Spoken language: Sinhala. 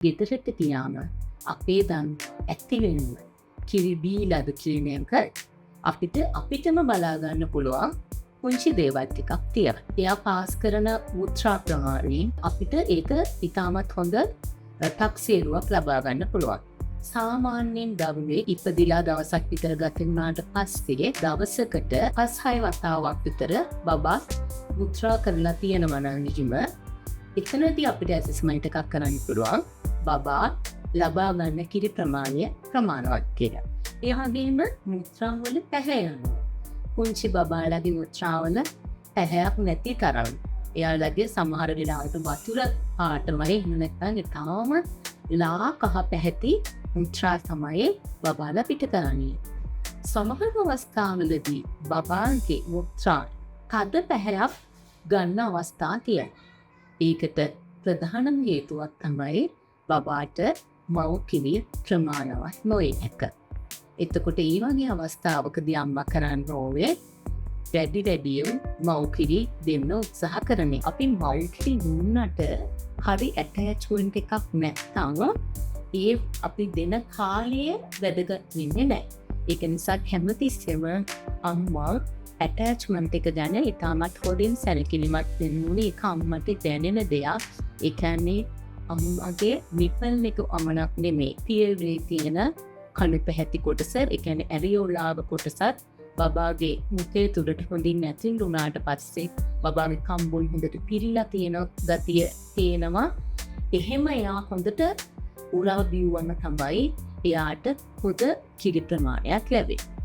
ගෙදරට ගියාම අපේ දන් ඇතිවෙන්න කිරි බීලාද කියන එක අපිටම බලා ගන්න පුළුවන් පුංචි දේවල් ටිකක් තියෙනවා. එයා පාස් කරන මුත්‍රා ප්‍රමාණයෙන් අපිට ඒක ඉතාමත් හොඳ තක්සේරුවක් ලබා ගන්න පුළුවන්. සාමාන්‍යයෙන් දරුවේ ඉපදිලා දවසක් විතර ගත වුණාට පස්සේ දවසකට 5-6 වතාවක් විතර බබා මුත්‍රා කරලා තියෙනවා නම් නිජම එතනදී අපිට ඇසස්මන්ට් එකක් කරන්න පුළුවන් බබා ලබා ගන්න කිරි ප්‍රමාණය ප්‍රමාණවත් කියලා. ඒ වගේම මුත්‍රා වල පැහැ යනවා. පුංචි බබාලගේ මුත්‍රාවල පැහැයක් නැති තරම්. එයාලගේ සමහර වෙලාවට වතුර පාටමයි නැත්නම් තාම ලා කහ පැහැති මුත්‍රා තමයි බබාලා පිට කරන්නේ. සමහර අවස්ථාවලදී බබාගේ මුත්‍රා කඩ පැහැයක් ගන්න අවස්ථා තියෙනවා. ඒකට ප්‍රධානම හේතුවක් තමයි බබාට මව් කිරි ප්‍රමාණවත් නොවේ එක. එතකොට ඒ වගේ අවස්ථාවකදී අම්මා කරන්න ඕනේ වැඩියෙන් මව් කිරි දෙන්න උත්සාහ කරන්නේ. අපි මව් කිරි දුන්නට හරි ඇටැච්මන්ට් එකක් නැත්නම් ඒ අපි දෙන කාලය වැදගත් වෙන්නේ නැහැ. ඒක නිසා හැමතිස්සෙම අම්මා ඇටැච්මන්ට් එක ගැන ඉතාමත් හොඳින් සැලකිලිමත් වෙන්න ඕනේ. ඒක අම්මට දැනෙන දෙයක්. ඒ කියන්නේ අම්මගේ නිපල් එක අමනක් නෙමෙයි. පියවේ තියෙන කණු පැහැති කොටස, ඒ කියන්නේ ඇරියෝලාව කොටසත් බබාගේ මුඛය තුඩට හොඳින් ඇතුල් වුණාට පස්සේ බබාගේ කම්බුල් හොඳට පිරීලා තියෙන ගතිය තේනවා. එහෙම එයා හොඳට උරා බිව්වම තමයි එයාට හොඳ කිරි ප්‍රමාණයක් ලැබෙන්නේ.